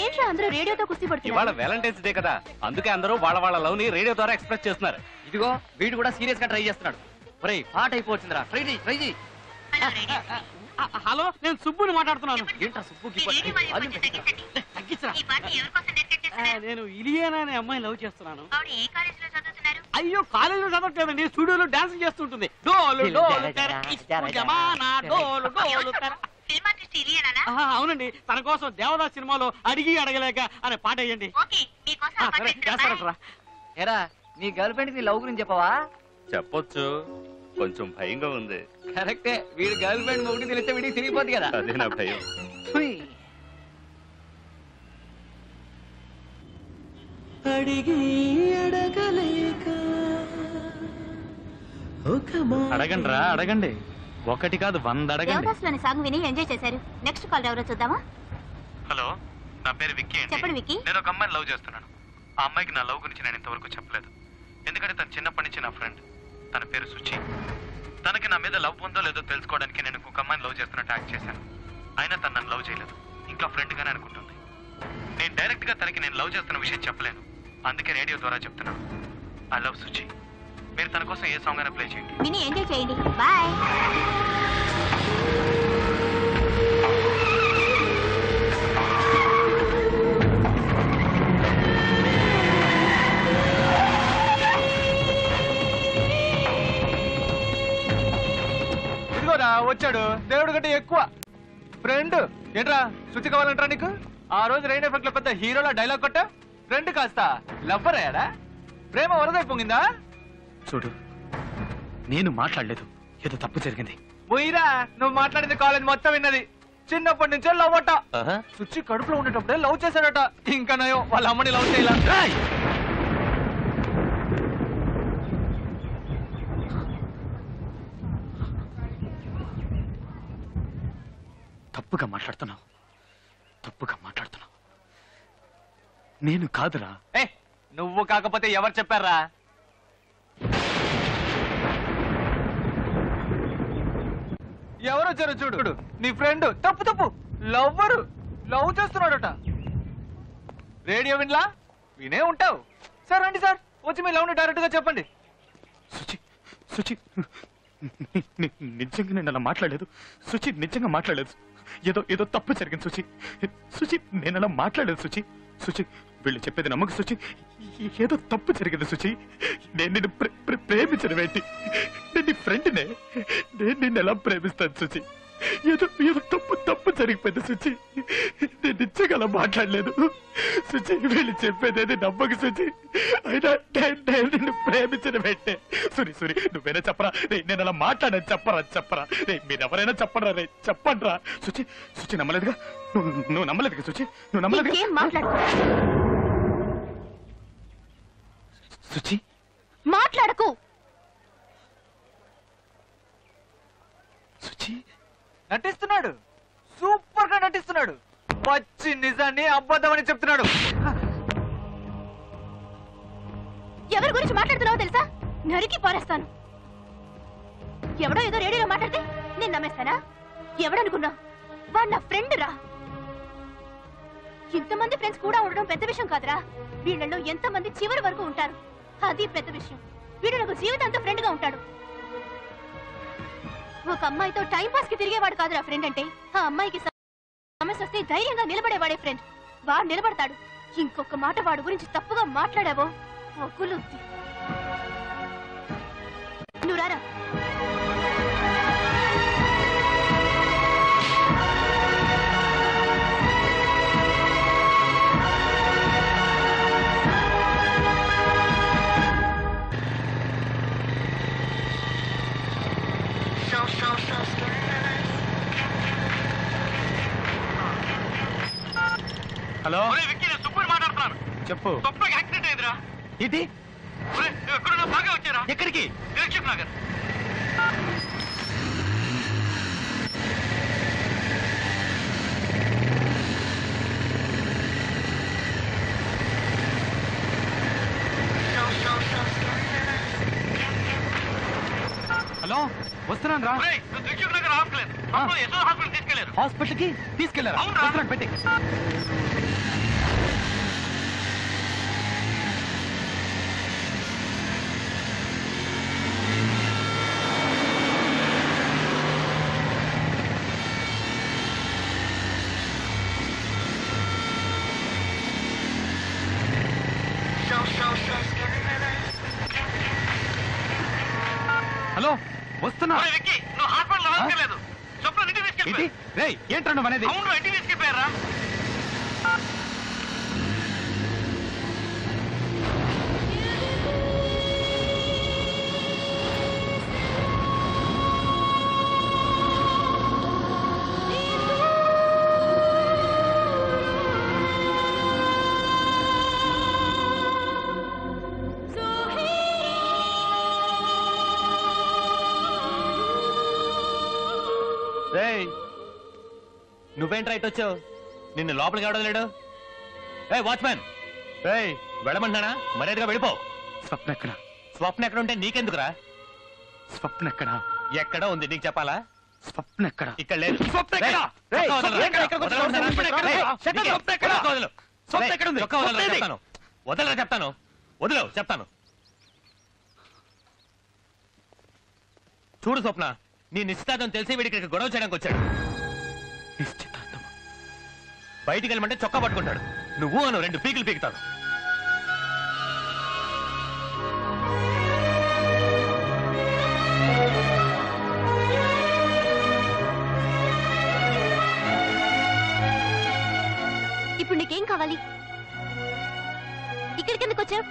ఏంట్రా అందరూ రేడియోతో కుస్తీ పడుతున్నారు? ఇవాళ వ్యాలంటైన్స్ డే కదా, అందుకే అందరూ వాళ్ళ లవ్ ని రేడియో ద్వారా ఎక్స్ప్రెస్ చేస్తున్నారు. ఇదిగో వీడు కూడా సీరియస్ గా ట్రై చేస్తున్నాడు. ఒరేయ్ పాట అయిపోతుందిరా, ట్రై చెయ్యి. హలో, నేను సుబ్బుని మాట్లాడుతున్నాను. ఏంట్రా సుబ్బుకి నేను ఇలియానా అనే అమ్మాయిని లవ్ చేస్తున్నాను. అయ్యో కాలేజీలో చదవట్లేదండి, స్టూడియోలో డాన్స్ చేస్తుంటుంది. డోలు డోలు జమానా డోలు డోలు. అవునండి, తన కోసం దేవదాస్ సినిమాలో అడిగి అడగలేక అనే పాట వేయండి. సరే చేస్తారట్రా. ఏరా నీ గర్ల్ ఫ్రెండ్ కి లవ్ గురించి చెప్పవా? చెప్పొచ్చు, కొంచెం భయంగా ఉంది. కరెక్టే, వీడి గర్ల్ ఫ్రెండ్ ఒకటి తెలిస్తే వీడికి తిరిగిపోద్ది కదా. అదే నా భయం. అడగండి రా, అడగండి. ఒకటి కాదు 100 అడగండి. దేవదాసులోని సాంగ్ విని ఎంజాయ్ చేశారు. నెక్స్ట్ కాల్ ఎవరో చూద్దామా? హలో, నా పేరు విక్కీ అండి. చెప్పండి విక్కీ. నేను ఒక అమ్మాయిని లవ్ చేస్తున్నాను. ఆ అమ్మాయికి నా లవ్ గురించి నేను ఇంతవరకు చెప్పలేదు. ఎందుకంటే తను చిన్నప్పటి నుంచి నా ఫ్రెండ్. తన పేరు సుచి. తనకి నా మీద లవ్ ఉందో లేదో తెలుసుకోవడానికి నేను ఒక అమ్మాయిని లవ్ చేస్తున్నట్టు యాక్ట్ చేశాను. అయినా తను నన్ను లవ్ చేయలేదు, ఇంకా ఫ్రెండ్ గానే అనుకుంటుంది. నేను డైరెక్ట్ గా తనకి నేను లవ్ చేస్తున్న విషయం చెప్పలేను, అందుకే రేడియో ద్వారా చెప్తున్నాను. I love Suchi. మీరు తన కోసం ఏ సాంగ్ అయినా ప్లే చేయండి. విని ఎంజాయ్ చేయండి. బాయ్. ఇదిగోరా వచ్చాడు, దేవుడు కంటే ఎక్కువ ఫ్రెండ్. ఏంట్రా శుచి కావాలంటారా నీకు? ఆ రోజు రైన్ ఎఫెక్ట్ లో పెద్ద హీరోలా డైలాగ్ కొట్టా. ఫ్రెండ్ కాస్త లవ్వర్ అయ్యాడా? ప్రేమ వరదై పొంగిందా? చూడు, నేను మాట్లాడలేదు, ఏదో తప్పు జరిగింది. పోయిరా, నువ్వు మాట్లాడింది కాలేజ్ మొత్తం విన్నది. చిన్నప్పటి నుంచే లవ్ అట. సుచి కడుపులో ఉండేటప్పుడే లవ్ చేశాడట. ఇంకా నయం వాళ్ళ అమ్మని లవ్ చేయలా. తప్పుగా మాట్లాడుతున్నావు. నేను కాదురా. నువ్వు కాకపోతే ఎవరు చెప్పారా? ఎవరు వచ్చారు చూడు. నీ ఫ్రెండ్ తప్పు లవ్వరు లవ్ చేస్తున్నాడట. రేడియో వినలా? వినే ఉంటావు. సార్ రండి సార్, వచ్చి మీ లవ్ ని డైరెక్ట్ గా చెప్పండి. సుచి నిజంగా నేను అలా మాట్లాడలేదు. సుచి నిజంగా మాట్లాడలేదు. ఏదో తప్పు జరిగింది సుచి నేను అలా మాట్లాడలేదు. సుచి వీళ్ళు చెప్పేది నమ్మకు సుచి. ఏదో తప్పు జరిగింది సుచి. నేను నిన్ను ప్రేమించడం ఏంటి? నేను నీ ఫ్రెండ్నే. నేను నిన్ను ఎలా ప్రేమిస్తాను సుచి? ఏదో తప్పు జరిగిపోయింది సుచి. నేను నిజంగా అలా మాట్లాడలేదు సుచి. వీళ్ళు చెప్పేది నమ్మకు సుచి. అయినా నేను నిన్ను ప్రేమించడం ఏంటే? సురి నువ్వేనా చెప్పరా? నేను అలా మాట్లాడాను. చెప్పరా మీరెవరైనా చెప్పరా? చెప్పండి రా. సుచి నమ్మలేదుగా? నువ్వు నమ్మలేదుగా సుచి? నువ్వు నమ్మలేదుగా? సుచి మాట్లాడకు. సుచి నటిస్తున్నాడు, సూపర్ గా నటిస్తున్నాడు. పచ్చి నిజాన్ని అబద్ధమని చెప్తున్నాడు. ఎవరి గురించి మాట్లాడుతున్నావో తెలుసా? నరికి పారేస్తాను. ఎవడో ఏదో రేడియోలో మాట్లాడితే నేను నమ్మేస్తానా? ఎవడనుకున్నా? వాడు నా ఫ్రెండ్ రా. ఇంతమంది ఫ్రెండ్స్ కూడా ఉండడం పెద్ద విషయం కాదురా. వీళ్ళలో ఎంతమంది చివరి వరకు ఉంటారు, అది పెద్ద విషయం. వీడు నాకు జీవితంతో ఫ్రెండ్ గా ఉంటాడు. ఒక అమ్మాయితో టైం పాస్ కి తిరిగేవాడు కాదురా ఫ్రెండ్ అంటే. ఆ అమ్మాయికి సమస్య వస్తే ధైర్యంగా నిలబడేవాడే ఫ్రెండ్. వాడు నిలబడతాడు. ఇంకొక మాట వాడి గురించి తప్పుగా మాట్లాడావో ఒకులుద్ది. నువ్వు రారా. హలో విక్కీ, నేను సుబ్బుని మాట్లాడుతున్నాను. చెప్పు. తప్పుగా యాక్సిడెంట్ అయిందిరా. ఏంటి? నువ్వు ఎక్కడున్నా బాగా వచ్చారా? ఎక్కడికి? నిరీక్షక్ నగర్. హలో, వస్తున్నాను రా. నిరీక్షక్ నగర్ హాస్పిటల్ తీసుకెళ్లారు. హాస్పిటల్ కి తీసుకెళ్లారా? వస్తున్నాడు, పెట్టి. హలో, వస్తున్నా. ఏంట్రా నువ్వు అనేది? నువ్వేంట్రా ఇటు వచ్చావు? నిన్ను లోపలికి ఎవడో లేడు. ఏ వాచ్మ్యాన్, వెళ్ళమంటున్నానా? మర్యాదగా వెళ్ళిపో. స్వప్న ఎక్కడ? స్వప్న ఎక్కడ ఉంటే నీకెందుకురా? స్వప్న ఎక్కడ? ఎక్కడో ఉంది, నీకు చెప్పాలా? స్వప్న ఎక్కడ? ఇక్కడ లేదు. స్వప్న ఎక్కడ? చొక్కా వదలరా? స్వప్న ఎక్కడ? స్వప్న ఎక్కడ? స్వప్న ఎక్కడ? చొక్కా వదలు. స్వప్న ఎక్కడ ఉంది? చొక్కా వదలరా స్వప్న చెప్తాను. వదలరా చెప్తాను. వదిలేవు చెప్తాను. చూడు స్వప్న, నీ నిశ్చితార్థం తెలిసి వీడికి ఇక్కడికి గొడవ చేయడానికి వచ్చాడు. నిశ్చితార్థం? బయటికి వెళ్ళమంటే చొక్కా పట్టుకుంటాడు. నువ్వు అను రెండు పీకులు పీకుతాడు. ఇప్పుడు నీకేం కావాలి? ఇక్కడికి ఎందుకు వచ్చావు?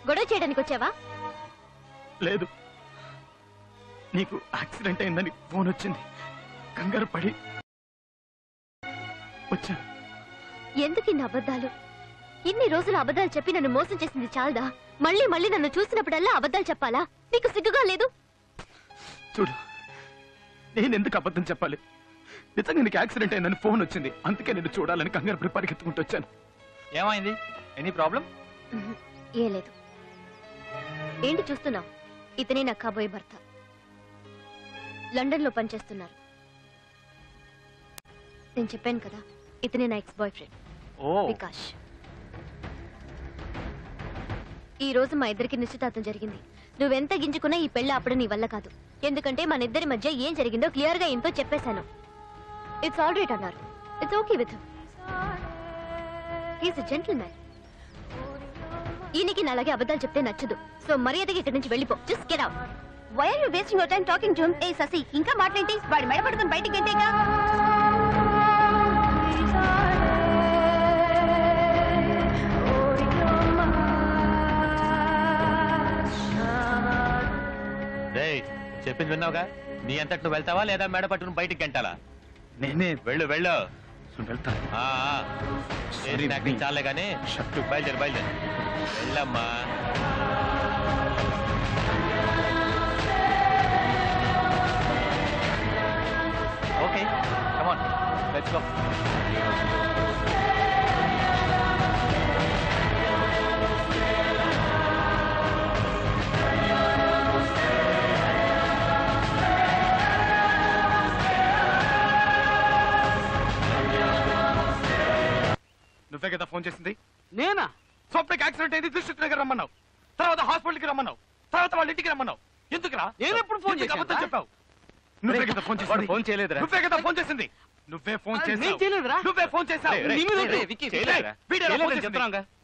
గొడవ చేయడానికి వచ్చావా? లేదు, నీకు యాక్సిడెంట్ అయిందని ఫోన్ వచ్చింది. కంగారు పడి వచ్చాను. ఎందుకు ఇన్ని అబద్ధాలు? ఇన్ని రోజులు అబద్ధాలు చెప్పి నన్ను మోసం చేసింది చాలదా? మళ్ళీ మళ్ళీ నన్ను చూసినప్పుడల్లా అబద్ధాలు చెప్పాలా? నీకు సిగ్గుగా లేదు? చూడు, నేను ఎందుకు అబద్ధం చెప్పాలి? నిజంగా నీకు యాక్సిడెంట్ అయిందని ఫోన్ వచ్చింది. అందుకే నేను చూడాలని కంగారు పడి పరిగెత్తుకుంటూ వచ్చాను. ఏమైంది? Any problem? ఏ లేదు. ఏంటి చూస్తున్నావు? ఇతనే నా కాబోయే భర్త. లండన్ లో పనిచేస్తున్నారు. నేను చెప్పాను కదా, ఇతనే నా ఎక్స్ బాయ్ ఫ్రెండ్ వికాష్. ఈ రోజు మా ఇద్దరికి నిశ్చితార్థం జరిగింది. నువ్వెంత గింజుకున్నా ఈ పెళ్లి అప్పుడు నీ వల్ల కాదు. ఎందుకంటే మన ఇద్దరి మధ్య ఏం జరిగిందో క్లియర్ గా ఎంతో చెప్పేశాను. ఇట్స్ ఆల్ రైట్ అన్నారు. It's okay with him. He is a gentleman. ఈయనకి అలాగే అబద్ధాలు చెప్తే నచ్చదు. సో మర్యాదగా ఇక్కడి నుంచి వెళ్ళిపో. Just get out. Why are you wasting your time talking to him? ఏ ససి, ఇంకా మాట్లాడేంటి? వాడి మెడ పట్టుకొని బయటికి గెంటేగా. చెప్పింది విన్నావుగా? నీ అంతటి నువ్వు వెళ్తావా లేదా మెడ పట్టుకుని బయటికి గంటాలా? నేనే వెళ్ళు వెళ్ళు. వెళ్తాను. చాలే కానీ బయలుదేరు బయలుదేరు. వెళ్ళమ్మా. Okay, come on, let's go. నువ్వే కదా ఫోన్ చేసింది? నేనా? స్వప్నకి యాక్సిడెంట్ అయింది, దిల్సుఖ్ నగర్ రమ్మన్నావు. తర్వాత హాస్పిటల్కి రమ్మన్నావు. తర్వాత వాళ్ళ ఇంటికి రమ్మన్నావు. ఎందుకురా? నేను ఎప్పుడు ఫోన్ చేశాను? అబద్ధం చెప్పావు. నువ్వే కదా ఫోన్ చేసింది. ఫోన్ చేయలేదురా. నువ్వే కదా ఫోన్ చేసింది. నువ్వే ఫోన్ చేసావు. నేను చేయలేదురా. నువ్వే ఫోన్ చేసావు.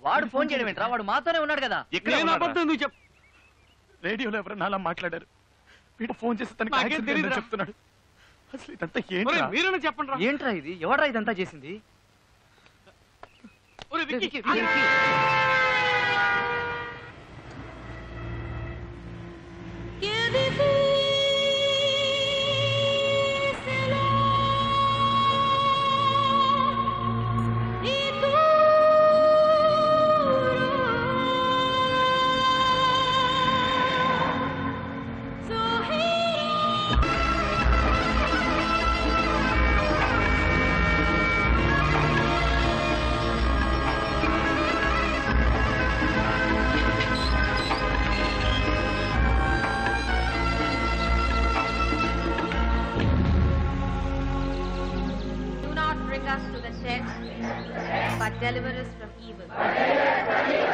వాడు ఫోన్ చేయడం ఏంట్రా? వాడు మాతోనే ఉన్నాడు కదా. రేడియోలో ఎవరన్నా అలా మాట్లాడారు. వీడు ఫోన్ చేసి తనకి యాక్సిడెంట్ అయిందని చెప్తున్నాడు. అసలు ఇదంతా ఏంట్రా? మీరేనా చెప్పండి. ఏంట్రా ఇది? ఎవడ్రా ఇదంతా చేసింది? bring us to the test, but deliver us from evil.